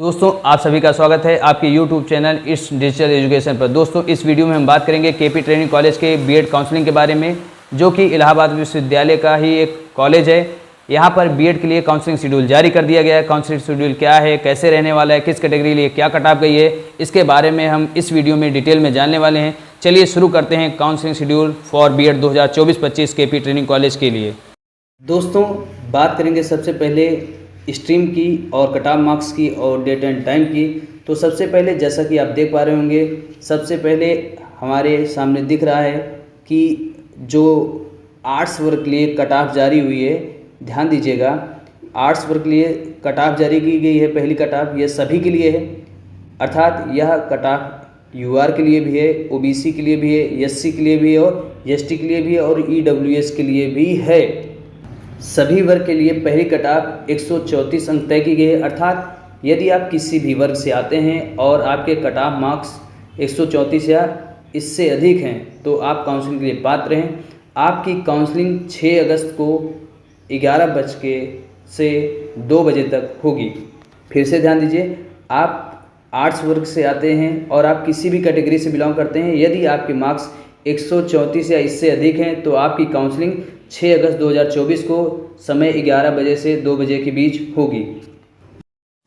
दोस्तों आप सभी का स्वागत है आपके YouTube channel it's digital education पर। दोस्तों इस वीडियो में हम बात करेंगे केपी ट्रेनिंग कॉलेज के बीएड काउंसलिंग के बारे में, जो कि इलाहाबाद विश्वविद्यालय का ही एक कॉलेज है। यहाँ पर बीएड के लिए काउंसलिंग शेड्यूल जारी कर दिया गया है। काउंसलिंग शेड्यूल क्या है, कैसे रहने वाला है, किस कैटेगरी के लिए क्या कट ऑफ गई है, इसके बारे में हम इस वीडियो में डिटेल में जानने वाले हैं। चलिए शुरू करते हैं counselling schedule for BEd 2024-25 KP training college के लिए। दोस्तों बात करेंगे सबसे पहले स्ट्रीम की और कट ऑफ मार्क्स की और डेट एंड टाइम की। तो सबसे पहले जैसा कि आप देख पा रहे होंगे, सबसे पहले हमारे सामने दिख रहा है कि जो आर्ट्स वर्ग के लिए कट ऑफ जारी हुई है, ध्यान दीजिएगा। आर्ट्स वर्ग के लिए कट ऑफ जारी की गई है। पहली कट ऑफ ये सभी के लिए है, अर्थात यह कट ऑफ यूआर के लिए भी है, ओबीसी के लिए भी है, एससी के लिए भी है और एसटी के लिए भी है और ईडब्ल्यूएस के लिए भी है। सभी वर्ग के लिए पहली कट ऑफ 134 अंक तय की गई है, अर्थात यदि आप किसी भी वर्ग से आते हैं और आपके कट ऑफ मार्क्स 134 या इससे अधिक हैं तो आप काउंसलिंग के लिए पात्र हैं। आपकी काउंसलिंग 6 अगस्त को 11 बज के से 2 बजे तक होगी। फिर से ध्यान दीजिए, आप आर्ट्स वर्ग से आते हैं और आप किसी भी कैटेगरी से बिलोंग करते हैं, यदि आपके मार्क्स 134 या इससे अधिक हैं तो आपकी काउंसलिंग 6 अगस्त 2024 को समय 11 बजे से 2 बजे के बीच होगी।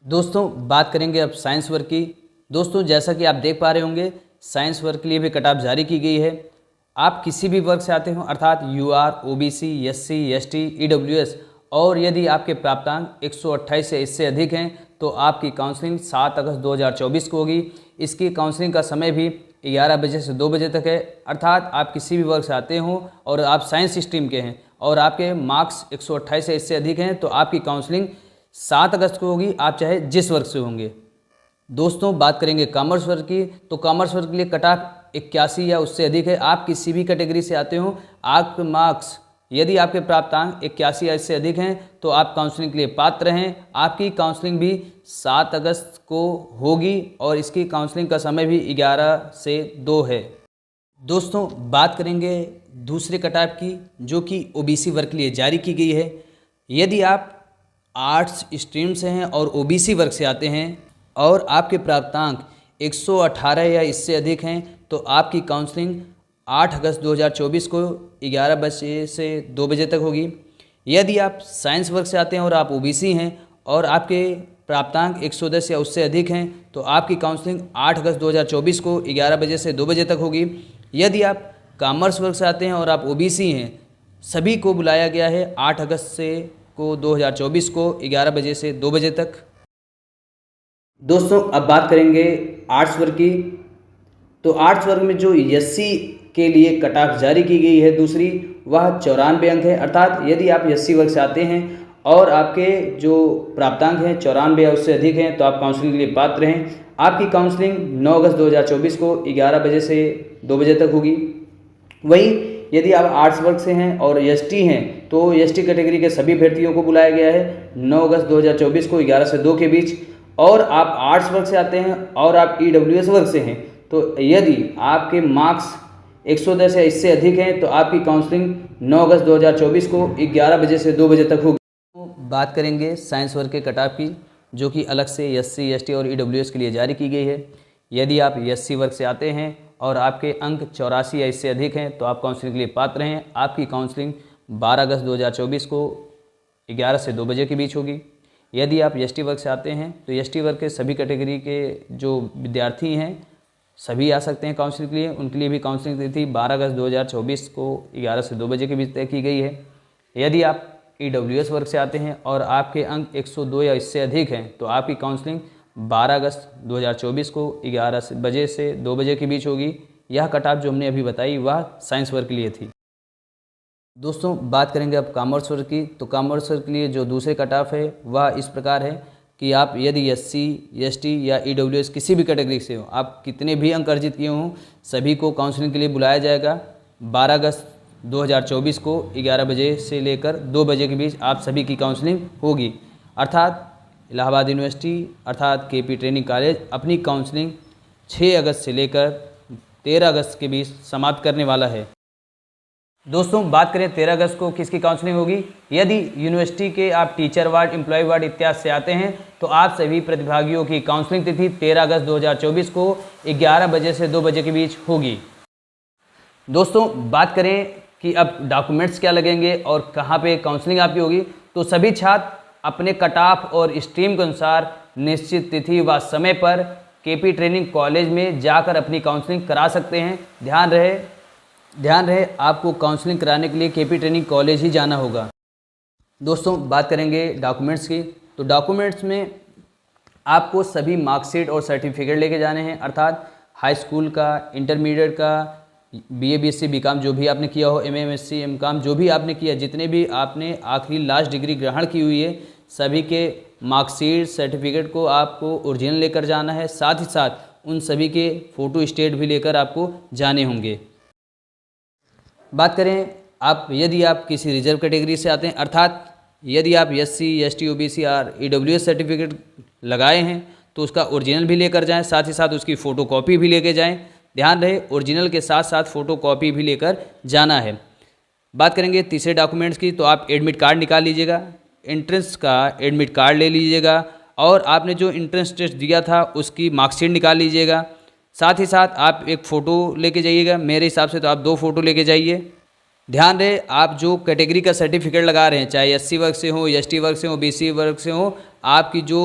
दोस्तों बात करेंगे अब साइंस वर्ग की। दोस्तों जैसा कि आप देख पा रहे होंगे, साइंस वर्ग के लिए भी कट ऑफ जारी की गई है। आप किसी भी वर्ग से आते हो, अर्थात UR, OBC, SC, ST, EWS, और यदि आपके प्राप्तांक 128 से इससे अधिक हैं तो आपकी काउंसलिंग 7 अगस्त 2024 को होगी। इसकी काउंसलिंग का समय भी 11 बजे से 2 बजे तक है, अर्थात आप किसी भी वर्ग से आते हो और आप साइंस स्ट्रीम के हैं और आपके मार्क्स 128 से इससे अधिक हैं तो आपकी काउंसलिंग 7 अगस्त को होगी, आप चाहे जिस वर्ग से होंगे। दोस्तों बात करेंगे कॉमर्स वर्ग की। तो कॉमर्स वर्ग के लिए कट ऑफ 81 या उससे अधिक है। आप किसी भी कैटेगरी से आते हो, आपके मार्क्स यदि आपके प्राप्तांक 81 या इससे अधिक हैं तो आप काउंसलिंग के लिए पात्र हैं। आपकी काउंसलिंग भी 7 अगस्त को होगी और इसकी काउंसलिंग का समय भी 11 से 2 है। दोस्तों बात करेंगे दूसरे कट ऑफ की, जो कि ओबीसी वर्ग के लिए जारी की गई है। यदि आप आर्ट्स स्ट्रीम से हैं और ओबीसी वर्ग से आते हैं और आपके प्राप्तांक 118 या इससे अधिक हैं तो आपकी काउंसलिंग 8 अगस्त 2024 को 11 बजे से 2 बजे तक होगी। यदि आप साइंस वर्ग से आते हैं और आप ओबीसी हैं और आपके प्राप्तांक 110 या उससे अधिक हैं तो आपकी काउंसलिंग 8 अगस्त 2024 को 11 बजे से 2 बजे तक होगी। यदि आप कॉमर्स वर्ग से आते हैं और आप ओबीसी हैं, सभी को बुलाया गया है 8 अगस्त से को 2024 को 11 बजे से 2 बजे तक। दोस्तों अब बात करेंगे आर्ट्स वर्ग की। तो आर्ट्स वर्ग में जो एससी के लिए कट ऑफ जारी की गई है दूसरी, वह 94 अंक है, अर्थात यदि आप एससी वर्ग से आते हैं और आपके जो प्राप्तांक हैं 94 या उससे अधिक हैं तो आप काउंसलिंग के लिए पात्र हैं। आपकी काउंसलिंग 9 अगस्त 2024 को 11 बजे से 2 बजे तक होगी। वहीं यदि आप आर्ट्स वर्ग से हैं और एसटी हैं तो एसटी कैटेगरी के सभी अभ्यर्थियों को बुलाया गया है 9 अगस्त 2024 को 11 से 2 के बीच। और आप आर्ट्स वर्ग से आते हैं और आप ईडब्ल्यूएस वर्ग से हैं तो यदि आपके मार्क्स 110 या इससे अधिक हैं तो आपकी काउंसलिंग 9 अगस्त 2024 को 11 बजे से 2 बजे तक होगी। तो बात करेंगे साइंस वर्ग के कट ऑफ की, जो कि अलग से एससी, एसटी और ईडब्ल्यूएस के लिए जारी की गई है। यदि आप एससी वर्ग से आते हैं और आपके अंक 84 या इससे अधिक हैं तो आप काउंसलिंग के लिए पात्र हैं। आपकी काउंसलिंग 12 अगस्त 2024 को 11 से 2 बजे के बीच होगी। यदि आप एसटी वर्ग से आते हैं तो एसटी वर्ग के सभी कैटेगरी के जो विद्यार्थी हैं सभी आ सकते हैं काउंसलिंग के लिए। उनके लिए भी काउंसलिंग तिथि 12 अगस्त 2024 को 11 से 2 बजे के बीच तय की गई है। यदि आप ईडब्ल्यूएस वर्ग से आते हैं और आपके अंक 102 या इससे अधिक हैं तो आपकी काउंसलिंग 12 अगस्त 2024 को 11 बजे से 2 बजे के बीच होगी। यह कट ऑफ जो हमने अभी बताई वह साइंस वर्ग के लिए थी। दोस्तों बात करेंगे अब कॉमर्स वर्ग की। तो कॉमर्स वर्ग के लिए जो दूसरे कट ऑफ है वह इस प्रकार है कि आप यदि एससी, एसटी या ईडब्ल्यूएस किसी भी कैटेगरी से हो, आप कितने भी अंक अर्जित किए हों, सभी को काउंसलिंग के लिए बुलाया जाएगा 12 अगस्त 2024 को 11 बजे से लेकर 2 बजे के बीच आप सभी की काउंसलिंग होगी। अर्थात इलाहाबाद यूनिवर्सिटी अर्थात केपी ट्रेनिंग कॉलेज अपनी काउंसलिंग 6 अगस्त से लेकर 13 अगस्त के बीच समाप्त करने वाला है। दोस्तों बात करें 13 अगस्त को किसकी काउंसलिंग होगी। यदि यूनिवर्सिटी के आप टीचर वार्ड, एम्प्लॉय वार्ड इत्यादि से आते हैं तो आप सभी प्रतिभागियों की काउंसलिंग तिथि 13 अगस्त 2024 को 11 बजे से 2 बजे के बीच होगी। दोस्तों बात करें कि अब डॉक्यूमेंट्स क्या लगेंगे और कहाँ पे काउंसलिंग आपकी होगी, तो सभी छात्र अपने कट ऑफ और स्ट्रीम के अनुसार निश्चित तिथि व समय पर केपी ट्रेनिंग कॉलेज में जाकर अपनी काउंसलिंग करा सकते हैं। ध्यान रहे आपको काउंसलिंग कराने के लिए केपी ट्रेनिंग कॉलेज ही जाना होगा। दोस्तों बात करेंगे डॉक्यूमेंट्स की, तो डॉक्यूमेंट्स में आपको सभी मार्कशीट और सर्टिफिकेट लेके जाने हैं, अर्थात हाई स्कूल का, इंटरमीडिएट का, BA BSc BCom जो भी आपने किया हो, MA MSc MCom जो भी आपने किया, जितने भी आपने आखिरी लास्ट डिग्री ग्रहण की हुई है, सभी के मार्कशीट सर्टिफिकेट को आपको ओरिजिनल लेकर जाना है। साथ ही साथ उन सभी के फ़ोटो स्टेट भी लेकर आपको जाने होंगे। बात करें यदि आप किसी रिजर्व कैटेगरी से आते हैं, अर्थात यदि आप SC ST OBC और EWS सर्टिफिकेट लगाए हैं तो उसका ओरिजिनल भी लेकर जाएं, साथ ही साथ उसकी फ़ोटो कॉपी भी लेके जाएं। ध्यान रहे ओरिजिनल के साथ साथ फ़ोटो कॉपी भी लेकर जाना है। बात करेंगे तीसरे डॉक्यूमेंट्स की, तो आप एडमिट कार्ड निकाल लीजिएगा, एंट्रेंस का एडमिट कार्ड ले लीजिएगा और आपने जो एंट्रेंस टेस्ट दिया था उसकी मार्कशीट निकाल लीजिएगा। साथ ही साथ आप एक फ़ोटो लेके जाइएगा, मेरे हिसाब से तो आप 2 फ़ोटो लेके जाइए। ध्यान रहे आप जो कैटेगरी का सर्टिफिकेट लगा रहे हैं, चाहे SC वर्ग से हो, ST वर्ग से हो, BC वर्ग से हो, आपकी जो